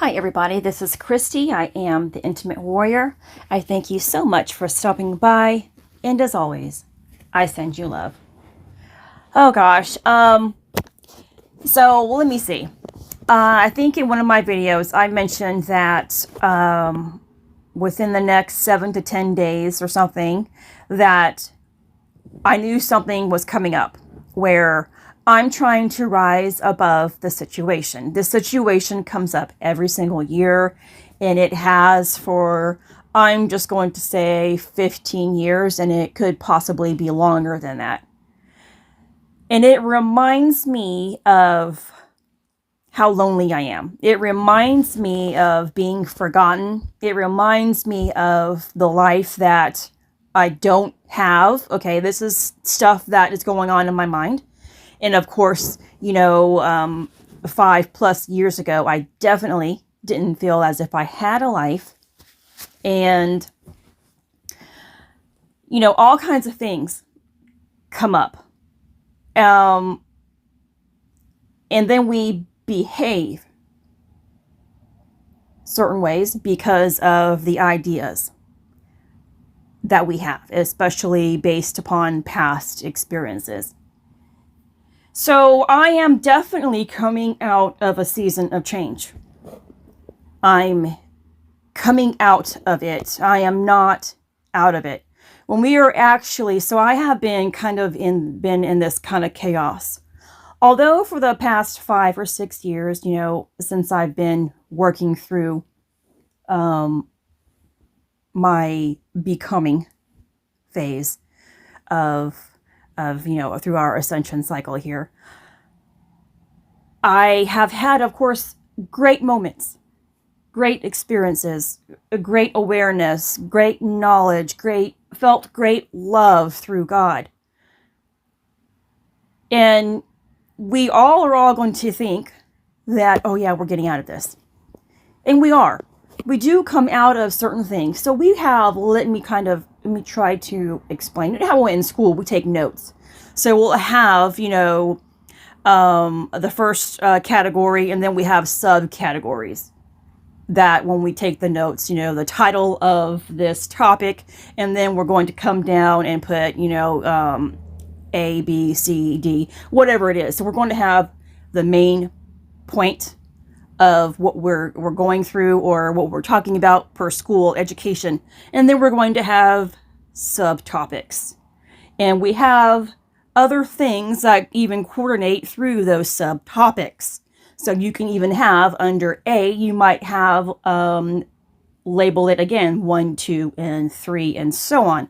Hi everybody, this is Christy. I am the Intimate Warrior. I thank you so much for stopping by, and as always, I send you love. Oh gosh, so let me see. I think in one of my videos I mentioned that within the next 7 to 10 days or something that I knew something was coming up where I'm trying to rise above the situation. This situation comes up every single year, and it has for, I'm just going to say 15 years, and it could possibly be longer than that. And it reminds me of how lonely I am. It reminds me of being forgotten. It reminds me of the life that I don't have. Okay, this is stuff that is going on in my mind. And of course, 5+ years ago, I definitely didn't feel as if I had a life. And, all kinds of things come up. And then we behave certain ways because of the ideas that we have, especially based upon past experiences. So I am definitely coming out of a season of change. I'm coming out of it. I am not out of it. When we are actually, so I have been been in this kind of chaos. Although for the past 5 or 6 years, since I've been working through my becoming phase of through our ascension cycle here, I have had, of course, great moments, great experiences, a great awareness, great knowledge, felt great love through God. And we are all going to think that, oh yeah, we're getting out of this. And we are. We do come out of certain things. So we have, let me try to explain it. How in school we take notes. So we'll have, the first category, and then we have subcategories. That when we take the notes, the title of this topic, and then we're going to come down and put, A, B, C, D, whatever it is. So we're going to have the main point of what we're going through or what we're talking about per school education. And then we're going to have subtopics. And we have other things that even coordinate through those subtopics. So you can even have under A, you might have label it again 1, 2, and 3, and so on.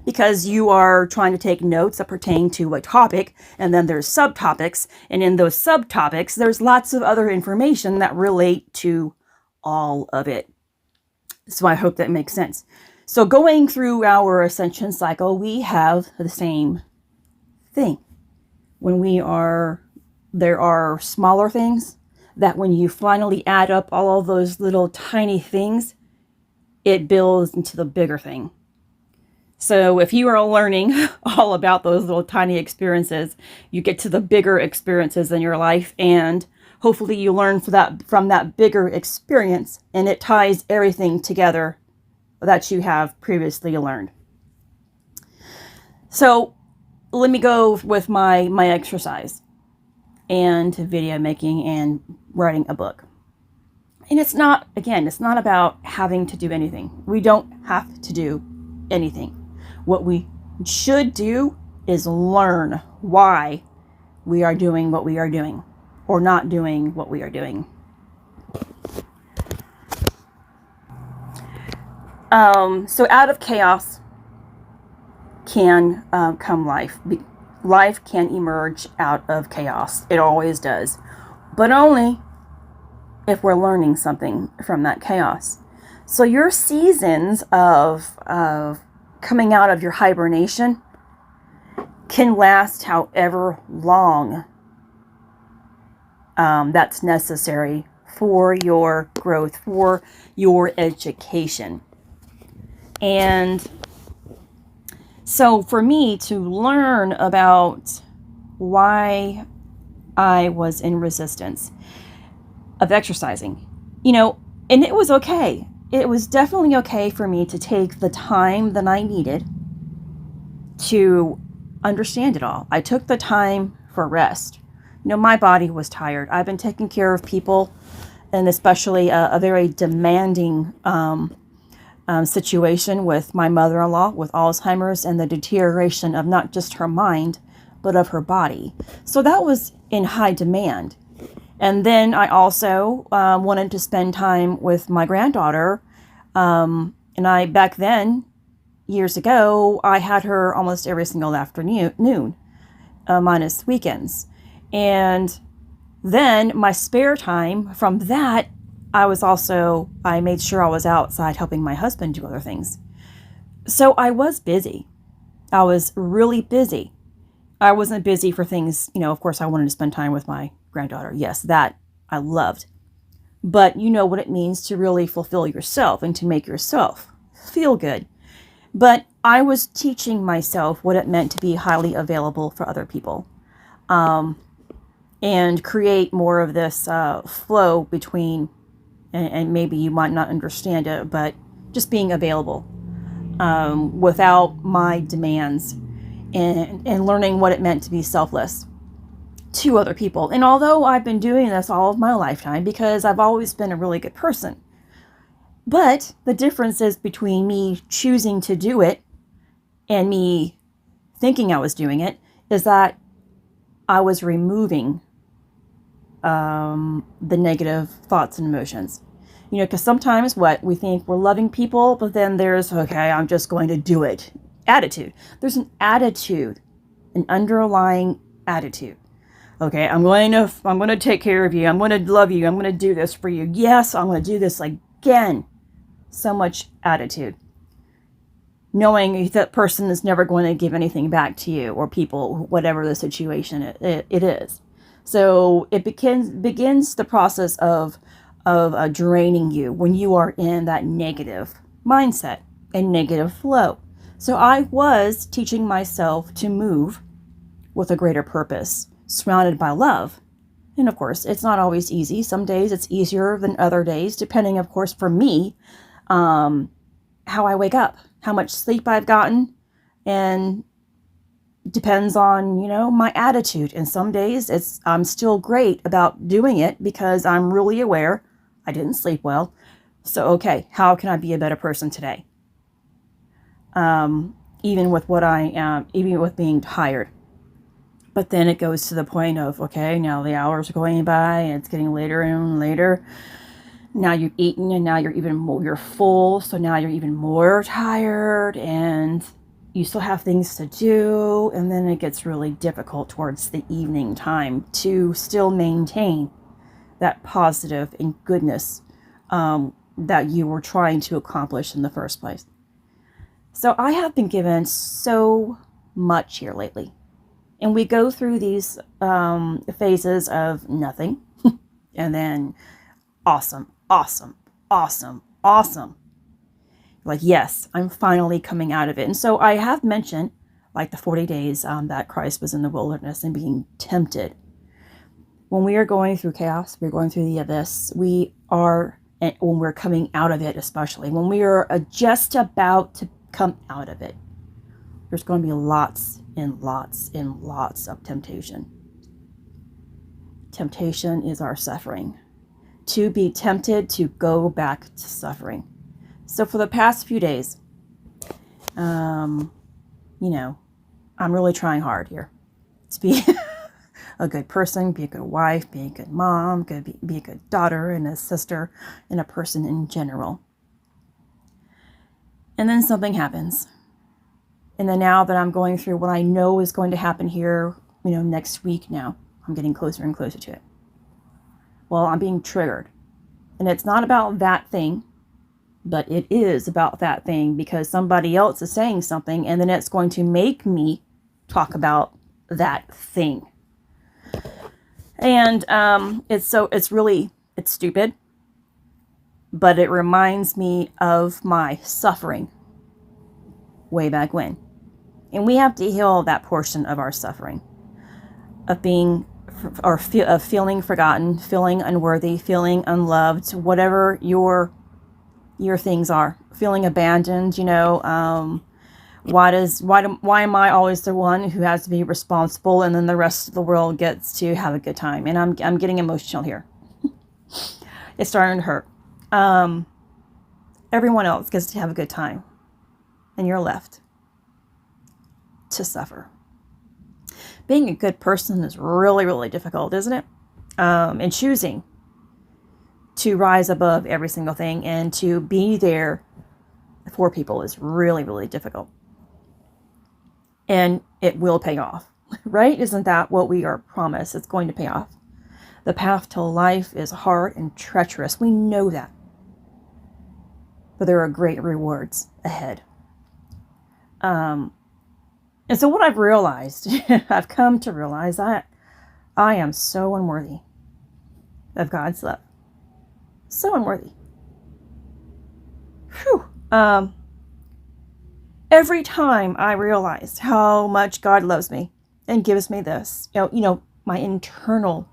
Because you are trying to take notes that pertain to a topic, and then there's subtopics, and in those subtopics, there's lots of other information that relate to all of it. So I hope that makes sense. So going through our ascension cycle, we have the same thing. There are smaller things that when you finally add up all of those little tiny things, it builds into the bigger thing. So if you are learning all about those little tiny experiences, you get to the bigger experiences in your life, and hopefully you learn from that bigger experience, and it ties everything together that you have previously learned. So let me go with my exercise and video making and writing a book. And it's not about having to do anything. We don't have to do anything. What we should do is learn why we are doing what we are doing or not doing what we are doing. So out of chaos can come life. Life can emerge out of chaos. It always does. But only if we're learning something from that chaos. So your seasons of coming out of your hibernation can last however long that's necessary for your growth, for your education. And so for me to learn about why I was in resistance of exercising, you know, and it was okay. It was definitely okay for me to take the time that I needed to understand it all. I took the time for rest. You know, my body was tired. I've been taking care of people, and especially a very demanding situation with my mother-in-law with Alzheimer's and the deterioration of not just her mind, but of her body. So that was in high demand. And then I also wanted to spend time with my granddaughter. And I, back then, years ago, I had her almost every single afternoon, minus weekends. And then my spare time from that, I made sure I was outside helping my husband do other things. So I was busy. I was really busy. I wasn't busy for things, of course, I wanted to spend time with my granddaughter. Yes, that I loved. But you know what it means to really fulfill yourself and to make yourself feel good. But I was teaching myself what it meant to be highly available for other people, and create more of this flow between, and maybe you might not understand it, but just being available without my demands, and learning what it meant to be selfless to other people. And although I've been doing this all of my lifetime because I've always been a really good person, but the difference is between me choosing to do it and me thinking I was doing it is that I was removing the negative thoughts and emotions. Because sometimes we think we're loving people, but then there's, okay, I'm just going to do it. Attitude. There's an attitude, an underlying attitude. Okay, I'm going to take care of you. I'm going to love you. I'm going to do this for you. Yes, I'm going to do this again. So much attitude. Knowing that person is never going to give anything back to you or people, whatever the situation it is. So it begins the process of draining you when you are in that negative mindset and negative flow. So I was teaching myself to move with a greater purpose, surrounded by love. And of course, it's not always easy. Some days it's easier than other days, depending, of course, for me, how I wake up, how much sleep I've gotten, and depends on, my attitude. And some days I'm still great about doing it because I'm really aware I didn't sleep well. So, okay, how can I be a better person today? Even with even with being tired. But then it goes to the point of, okay, now the hours are going by and it's getting later and later. Now you've eaten and now you're full. So now you're even more tired and you still have things to do. And then it gets really difficult towards the evening time to still maintain that positive and goodness that you were trying to accomplish in the first place. So I have been given so much here lately. And we go through these phases of nothing, and then awesome, awesome, awesome, awesome. Like, yes, I'm finally coming out of it. And so I have mentioned, the 40 days that Christ was in the wilderness and being tempted. When we are going through chaos, we're going through the abyss, when we're coming out of it, especially, when we are just about to come out of it, there's going to be lots and lots and lots of temptation. Temptation is our suffering. To be tempted to go back to suffering. So for the past few days, I'm really trying hard here to be a good person, be a good wife, be a good mom, be a good daughter and a sister and a person in general. And then something happens. And then now that I'm going through what I know is going to happen here, next week now, I'm getting closer and closer to it. Well, I'm being triggered. And it's not about that thing, but it is about that thing because somebody else is saying something and then it's going to make me talk about that thing. And it's stupid, but it reminds me of my suffering way back when. And we have to heal that portion of our suffering, of being of feeling forgotten, feeling unworthy, feeling unloved, whatever your things are, feeling abandoned. Why am I always the one who has to be responsible, and then the rest of the world gets to have a good time? And I'm getting emotional here. It's starting to hurt. Everyone else gets to have a good time, and you're left to suffer. Being a good person is really, really difficult, isn't it? And choosing to rise above every single thing and to be there for people is really, really difficult. And it will pay off, right? Isn't that what we are promised? It's going to pay off. The path to life is hard and treacherous. We know that. But there are great rewards ahead. And so what I've realized, I've come to realize that I am so unworthy of God's love. So unworthy. Whew. Every time I realize how much God loves me and gives me this, my internal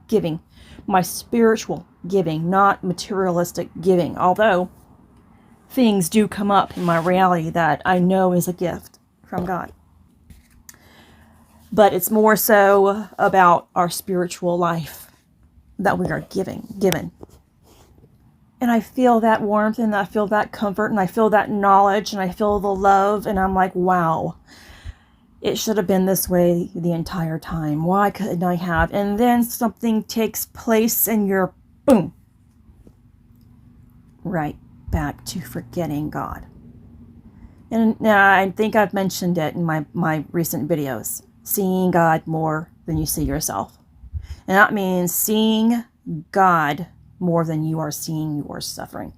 giving, my spiritual giving, not materialistic giving, although things do come up in my reality that I know is a gift from God. But it's more so about our spiritual life that we are given. And I feel that warmth, and I feel that comfort, and I feel that knowledge, and I feel the love, and I'm like, wow, it should have been this way the entire time. Why couldn't I have? And then something takes place, and you're, boom, right back to forgetting God. And now I think I've mentioned it in my recent videos. Seeing God more than you see yourself. And that means seeing God more than you are seeing your suffering.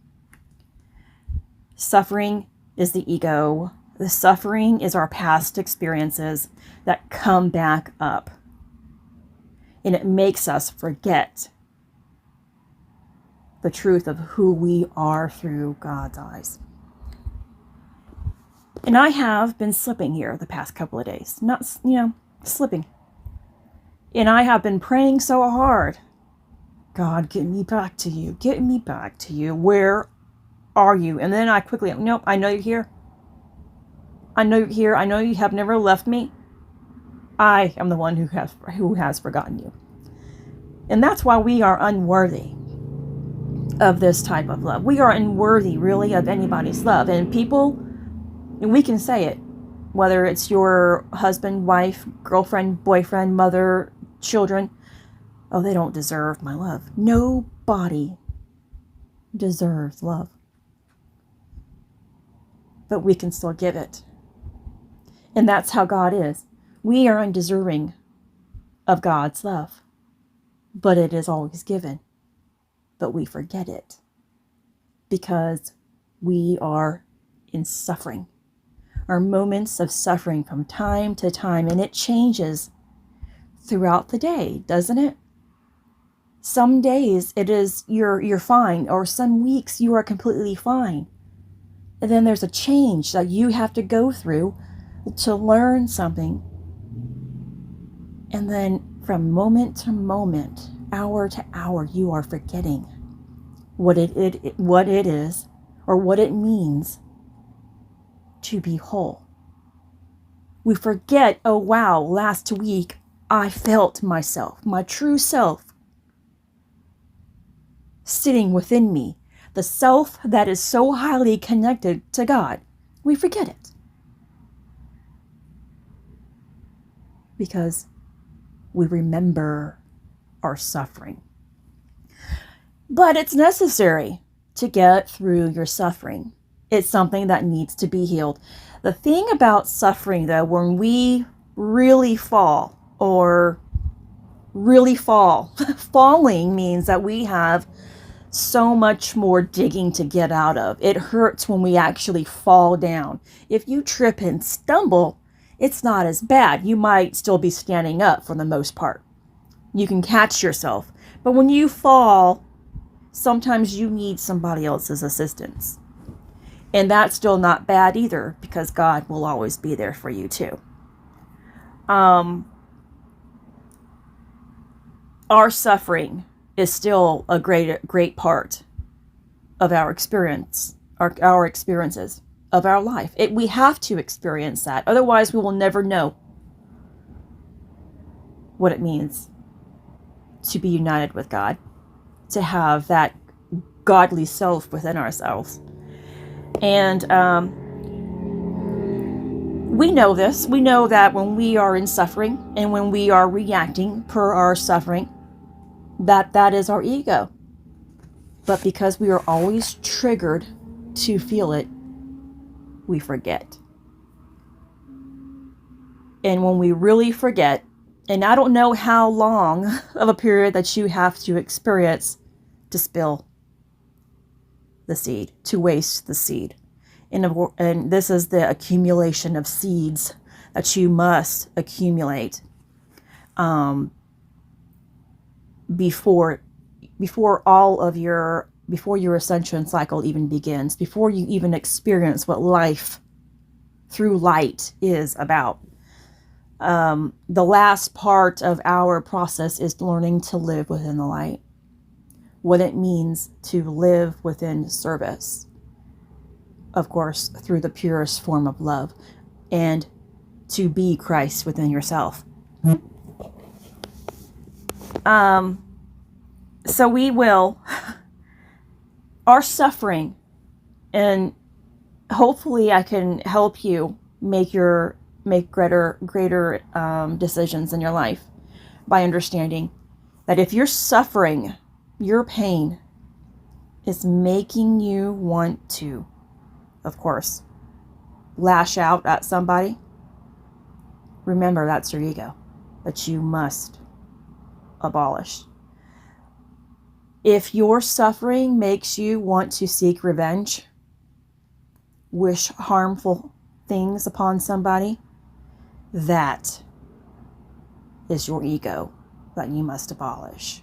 Suffering is the ego. The suffering is our past experiences that come back up. And it makes us forget the truth of who we are through God's eyes. And I have been slipping here the past couple of days. Not, slipping. And I have been praying so hard. God, get me back to you. Get me back to you. Where are you? And then I quickly, nope, I know you're here. I know you're here. I know you have never left me. I am the one who has forgotten you. And that's why we are unworthy of this type of love. We are unworthy, really, of anybody's love. And we can say it, whether it's your husband, wife, girlfriend, boyfriend, mother, children. Oh, they don't deserve my love. Nobody deserves love. But we can still give it. And that's how God is. We are undeserving of God's love. But it is always given. But we forget it. Because we are in suffering. Our moments of suffering from time to time. And it changes throughout the day, doesn't it? Some days it is you're fine, or some weeks you are completely fine. And then there's a change that you have to go through to learn something. And then from moment to moment, hour to hour, you are forgetting what it is, or what it means to be whole. We forget, oh wow, last week I felt myself, my true self, sitting within me, the self that is so highly connected to God. We forget it. Because we remember our suffering. But it's necessary to get through your suffering. It's something that needs to be healed. The thing about suffering, though, when we really fall, falling means that we have so much more digging to get out of. It hurts when we actually fall down. If you trip and stumble, it's not as bad. You might still be standing up for the most part. You can catch yourself. But when you fall, sometimes you need somebody else's assistance. And that's still not bad either, because God will always be there for you too. our suffering is still a great part of our experience, our experiences of our life. We have to experience that. Otherwise, we will never know what it means to be united with God, to have that godly self within ourselves. And we know this. We know that when we are in suffering and when we are reacting per our suffering, that is our ego. But because we are always triggered to feel it, we forget. And when we really forget, and I don't know how long of a period that you have to experience to spill the seed, to waste the seed. And this is the accumulation of seeds that you must accumulate before your ascension cycle even begins, before you even experience what life through light is about. The last part of our process is learning to live within the light. What it means to live within service. Of course, through the purest form of love. And to be Christ within yourself. So we will, our suffering, and hopefully I can help you make greater decisions in your life by understanding that if you're suffering, your pain is making you want to, of course, lash out at somebody. Remember, that's your ego that you must abolish. If your suffering makes you want to seek revenge, wish harmful things upon somebody, that is your ego that you must abolish.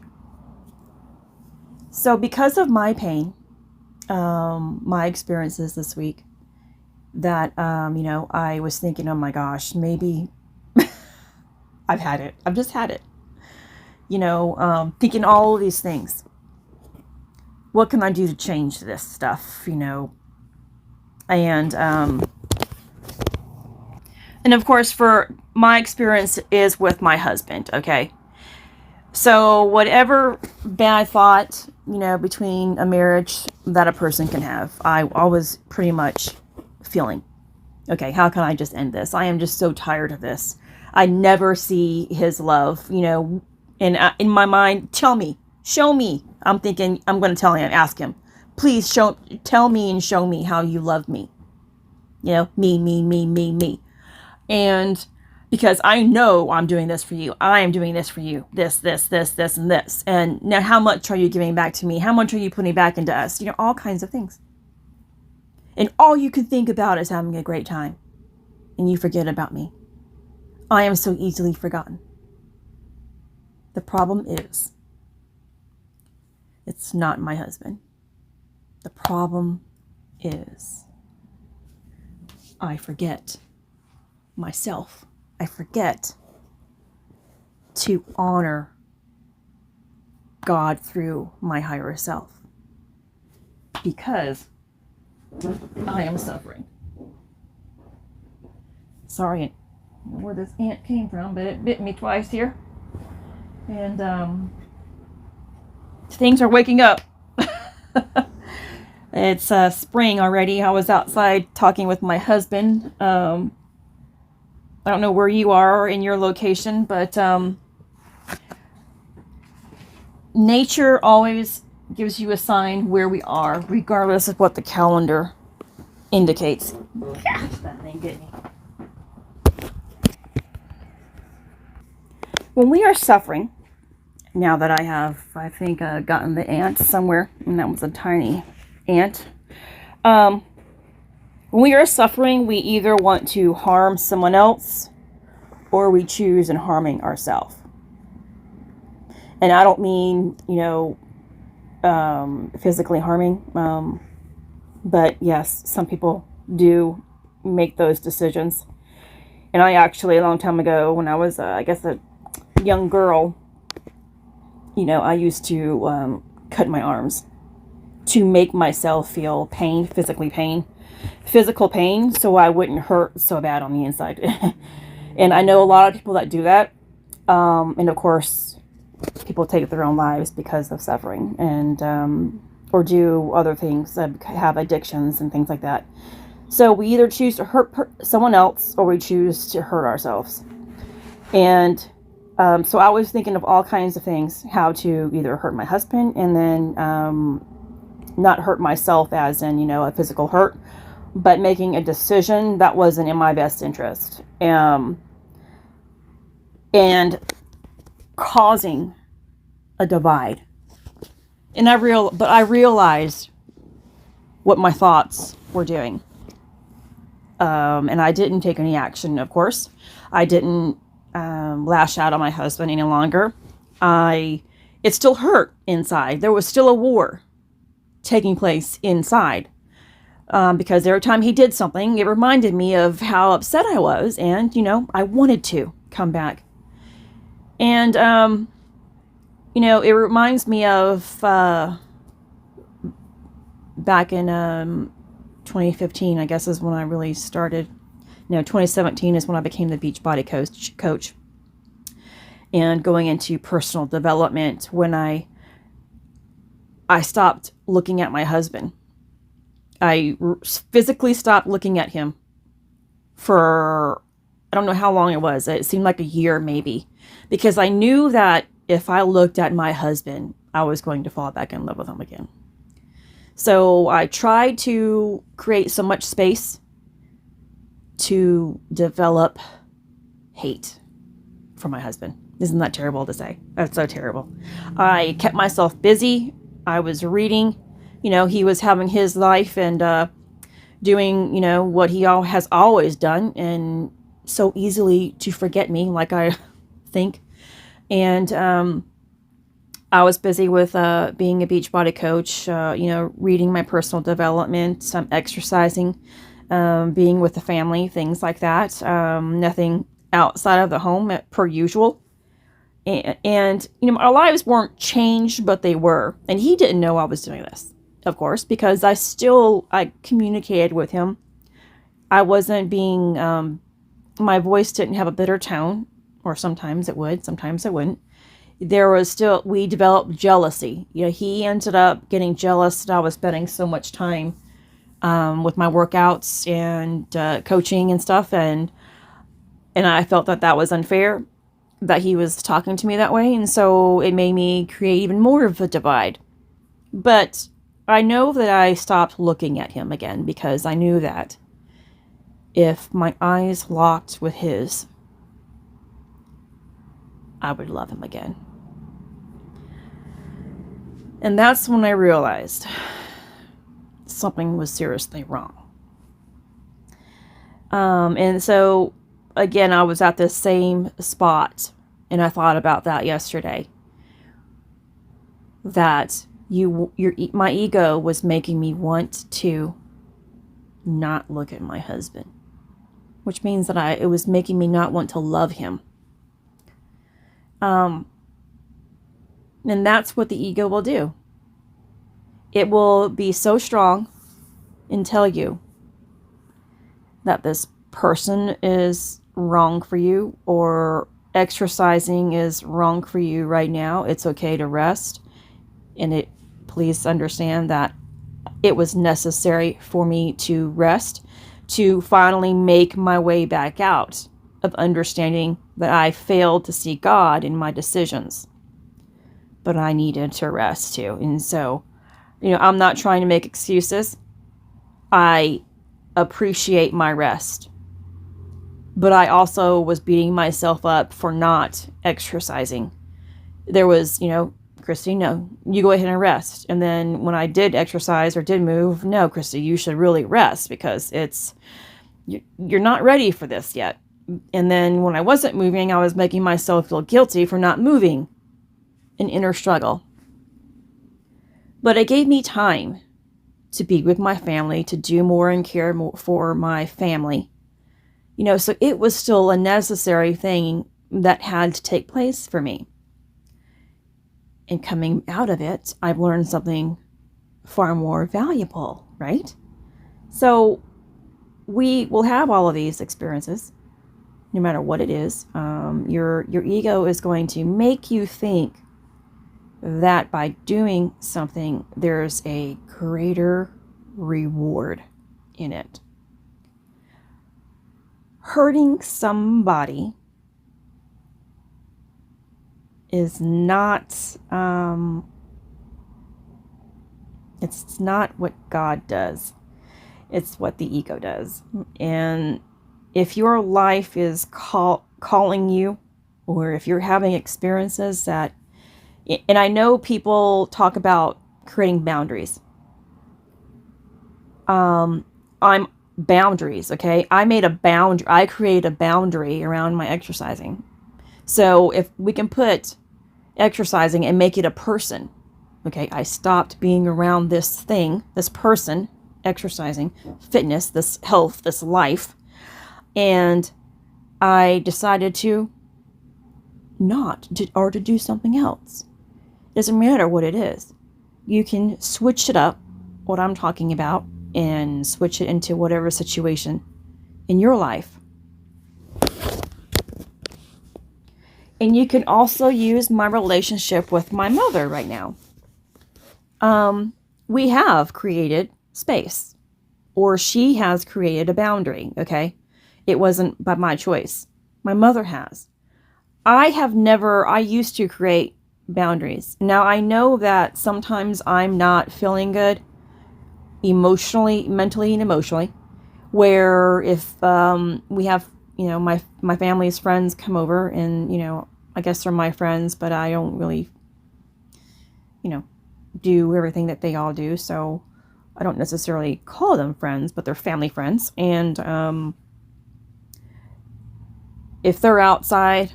So because of my pain, my experiences this week, that, I was thinking, oh my gosh, maybe I've had it. I've just had it. Thinking all of these things. What can I do to change this stuff, And of course, for my experience is with my husband, okay? So whatever bad thought, between a marriage that a person can have, I was pretty much feeling, okay, how can I just end this? I am just so tired of this. I never see his love, in my mind. Tell me, show me. I'm thinking, I'm going to tell him, ask him, please tell me and show me how you love me. Me. And because I know I'm doing this for you. I am doing this for you. This, and this. And now how much are you giving back to me? How much are you putting back into us? All kinds of things. And all you can think about is having a great time. And you forget about me. I am so easily forgotten. The problem is, it's not my husband. The problem is, I forget myself. I forget to honor God through my higher self. Because I am suffering. Sorry, I don't know where this ant came from, but it bit me twice here. And things are waking up. It's spring already. I was outside talking with my husband. I don't know where you are in your location, but nature always gives you a sign where we are, regardless of what the calendar indicates. Gosh, that thing bit me. When we are suffering, now that I think, gotten the ant somewhere, and that was a tiny ant. When we are suffering, we either want to harm someone else, or we choose in harming ourselves. And I don't mean, physically harming, but yes, some people do make those decisions. And I actually, a long time ago, when I was, a young girl, I used to cut my arms to make myself feel pain, physical pain, so I wouldn't hurt so bad on the inside. And I know a lot of people that do that. And of course, people take their own lives because of suffering and or do other things, have addictions and things like that. So we either choose to hurt someone else or we choose to hurt ourselves. And so I was thinking of all kinds of things, how to either hurt my husband and then not hurt myself as in, a physical hurt, but making a decision that wasn't in my best interest. And causing a divide. And I realized what my thoughts were doing. And I didn't take any action, of course. I didn't lash out on my husband any longer. It still hurt inside. There was still a war taking place inside. Because every time he did something, it reminded me of how upset I was. And, I wanted to come back. And, it reminds me of back in 2015, I guess is when I really started. 2017 is when I became the Beachbody coach. And going into personal development when I stopped looking at my husband. I physically stopped looking at him for, I don't know how long it was. It seemed like a year maybe. Because I knew that if I looked at my husband, I was going to fall back in love with him again. So I tried to create so much space to develop hate for my husband. Isn't that terrible to say? That's so terrible. I kept myself busy. I was reading. He was having his life and doing, what he has always done, and so easily to forget me, like I think. And I was busy with being a Beachbody coach, reading my personal development, some exercising, being with the family, things like that. Nothing outside of the home per usual. And our lives weren't changed, but they were. And he didn't know I was doing this, of course, because I communicated with him. I wasn't being, my voice didn't have a bitter tone, or sometimes it would, sometimes it wouldn't. We developed jealousy. He ended up getting jealous that I was spending so much time with my workouts and coaching and stuff. And I felt that was unfair, that he was talking to me that way. And so it made me create even more of a divide. But I know that I stopped looking at him again because I knew that if my eyes locked with his, I would love him again. And that's when I realized something was seriously wrong. And so, again, I was at the same spot, and I thought about that yesterday. That my ego was making me want to not look at my husband, which means that it was making me not want to love him. And that's what the ego will do. It will be so strong and tell you that this person is wrong for you, or exercising is wrong for you right now. It's okay to rest. And please understand that it was necessary for me to rest, to finally make my way back out of understanding that I failed to see God in my decisions. But I needed to rest too. And so, I'm not trying to make excuses. I appreciate my rest. But I also was beating myself up for not exercising. There was, Christy, no, you go ahead and rest. And then when I did exercise or did move, no, Christy, you should really rest because you're not ready for this yet. And then when I wasn't moving, I was making myself feel guilty for not moving. An inner struggle. But it gave me time to be with my family, to do more and care more for my family. So it was still a necessary thing that had to take place for me. And coming out of it, I've learned something far more valuable, right? So we will have all of these experiences, no matter what it is. Your ego is going to make you think that by doing something, there's a greater reward in it. Hurting somebody is not, it's not what God does. It's what the ego does. And if your life is calling you, or if you're having experiences that, and I know people talk about creating boundaries. I'm boundaries, okay? I create a boundary around my exercising. So if we can put exercising and make it a person, okay? I stopped being around this thing, this person, exercising, fitness, this health, this life, and I decided to to do something else. It doesn't matter what it is. You can switch it up, what I'm talking about, and switch it into whatever situation in your life. And you can also use my relationship with my mother right now. We have created space, or she has created a boundary, okay? It wasn't by my choice. My mother has. I used to create boundaries. Now I know that sometimes I'm not feeling good emotionally, mentally and emotionally, where if we have, my family's friends come over and, I guess they're my friends, but I don't really, do everything that they all do. So I don't necessarily call them friends, but they're family friends. And if they're outside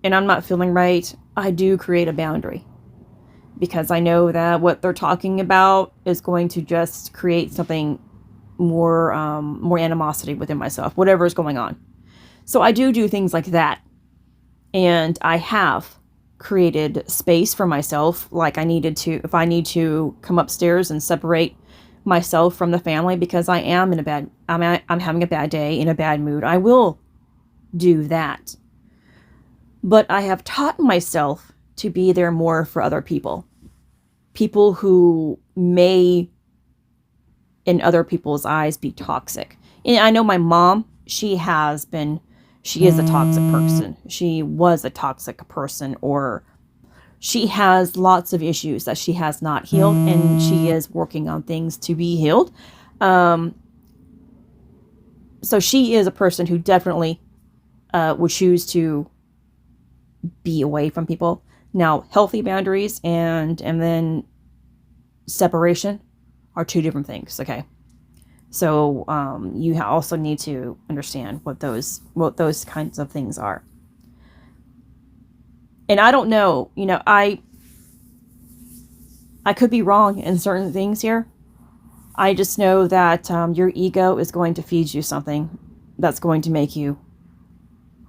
and I'm not feeling right, I do create a boundary, because I know that what they're talking about is going to just create something more animosity within myself, whatever is going on. So I do things like that. And I have created space for myself, like if I need to come upstairs and separate myself from the family because I'm having a bad day, in a bad mood, I will do that. But I have taught myself to be there more for other people who may, in other people's eyes, be toxic. And I know my mom, she is a toxic person. She was a toxic person, or she has lots of issues that she has not healed, and she is working on things to be healed. So she is a person who definitely would choose to be away from people. Now, healthy boundaries and then separation are two different things, okay? So you also need to understand what those kinds of things are. And I don't know, I could be wrong in certain things here. I just know that your ego is going to feed you something that's going to make you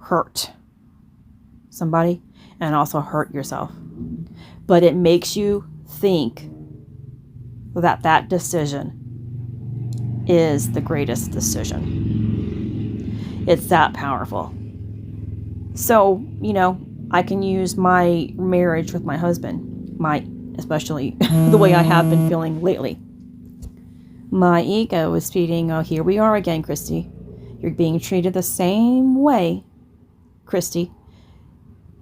hurt somebody and also hurt yourself. But it makes you think that decision is the greatest decision. It's that powerful. So, I can use my marriage with my husband, especially the way I have been feeling lately. My ego is feeding, oh, here we are again, Christy. You're being treated the same way, Christy.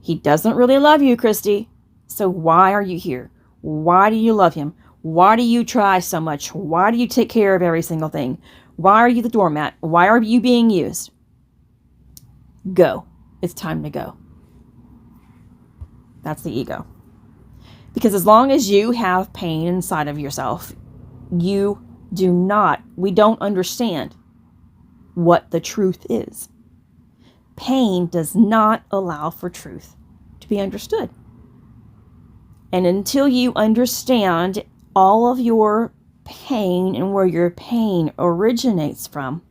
He doesn't really love you, Christy. So why are you here? Why do you love him? Why do you try so much? Why do you take care of every single thing? Why are you the doormat? Why are you being used? Go. It's time to go. That's the ego. Because as long as you have pain inside of yourself, we don't understand what the truth is. Pain does not allow for truth to be understood. And until you understand all of your pain and where your pain originates from,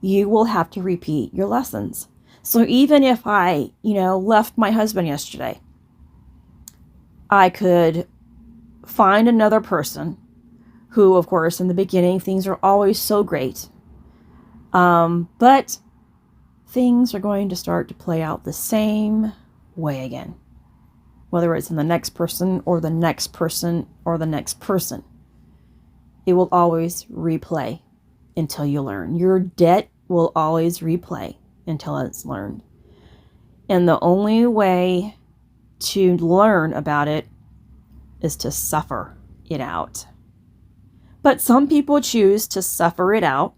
you will have to repeat your lessons. So even if I, left my husband yesterday, I could find another person who, of course, in the beginning, things are always so great. But things are going to start to play out the same way again. Whether it's in the next person or the next person or the next person. It will always replay until you learn. Your debt will always replay until it's learned. And the only way to learn about it is to suffer it out. But some people choose to suffer it out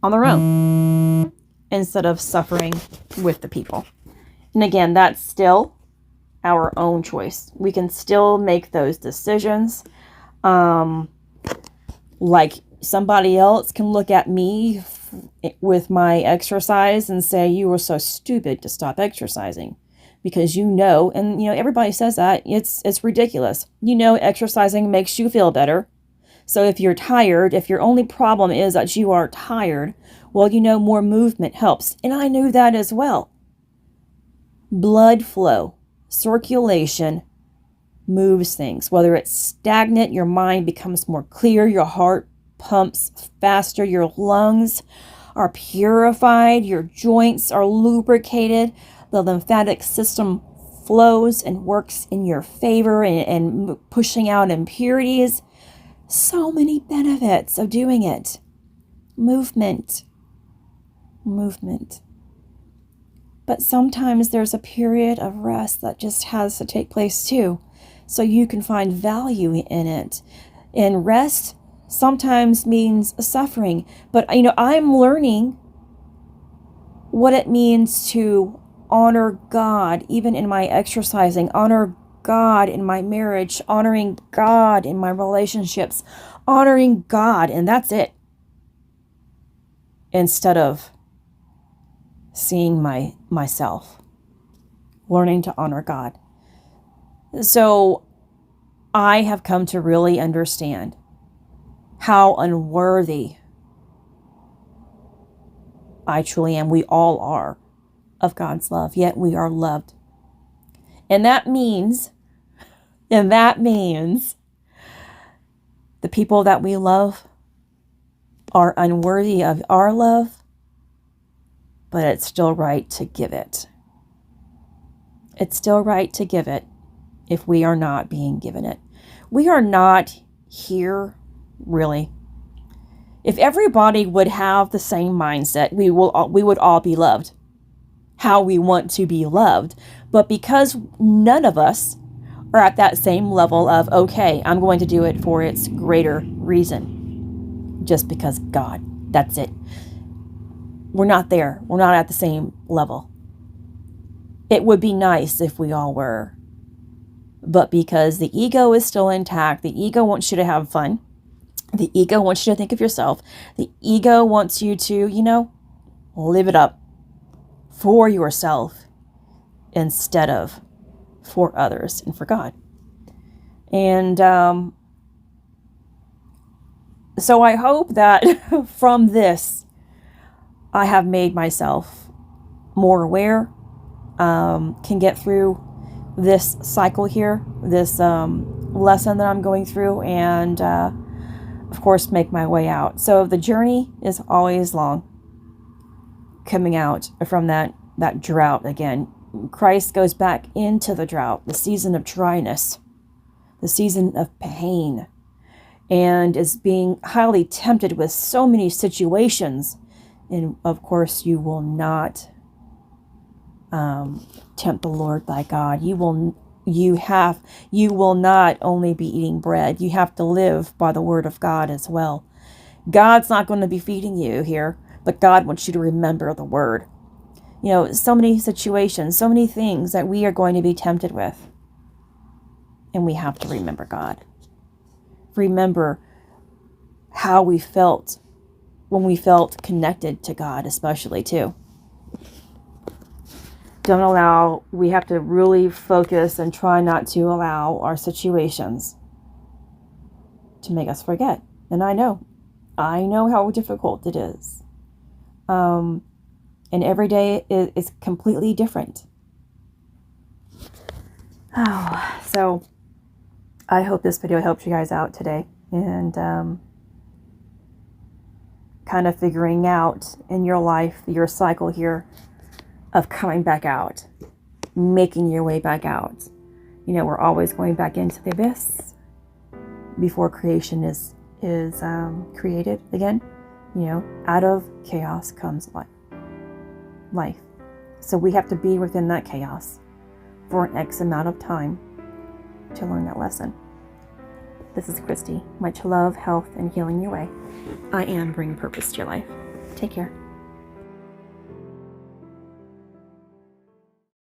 on their own instead of suffering with the people. And again, that's still our own choice. We can still make those decisions. Like somebody else can look at me with my exercise and say, you were so stupid to stop exercising. Because and everybody says that, it's ridiculous. Exercising makes you feel better. So if you're tired, if your only problem is that you are tired, well, more movement helps. And I knew that as well. Blood flow, circulation moves things. Whether it's stagnant, your mind becomes more clear, your heart pumps faster, your lungs are purified, your joints are lubricated, the lymphatic system flows and works in your favor and pushing out impurities. So many benefits of doing it. Movement. But sometimes there's a period of rest that just has to take place too, so you can find value in it. And rest sometimes means suffering, but I'm learning what it means to honor God, even in my exercising, honor God in my marriage, honoring God in my relationships, honoring God, and that's it. Instead of seeing myself, learning to honor God. So I have come to really understand how unworthy I truly am. We all are of God's love, yet we are loved. And that means the people that we love are unworthy of our love, but it's still right to give it. It's still right to give it if we are not being given it. We are not here, really. If everybody would have the same mindset, we would all be loved how we want to be loved. But because none of us are at that same level of, okay, I'm going to do it for its greater reason. Just because God, that's it. We're not there. We're not at the same level. It would be nice if we all were. But because the ego is still intact, the ego wants you to have fun. The ego wants you to think of yourself. The ego wants you to, live it up for yourself instead of for others and for God. And so I hope that from this, I have made myself more aware, can get through this cycle here, this lesson that I'm going through, and of course make my way out. So the journey is always long, coming out from that drought again. Christ goes back into the drought, the season of dryness, the season of pain, and is being highly tempted with so many situations. And of course, you will not tempt the Lord thy God. You will not only be eating bread. You have to live by the word of God as well. God's not going to be feeding you here, but God wants you to remember the word. So many situations, so many things that we are going to be tempted with. And we have to remember God. Remember how we felt when we felt connected to God, especially too. We have to really focus and try not to allow our situations to make us forget. And I know how difficult it is. And every day is completely different. Oh, so I hope this video helps you guys out today, and kind of figuring out in your life, your cycle here of coming back out, making your way back out. You know, we're always going back into the abyss before creation is created again. You know, out of chaos comes life. So we have to be within that chaos for an X amount of time to learn that lesson. This is Christy. Much love, health, and healing your way. I am bringing purpose to your life. Take care.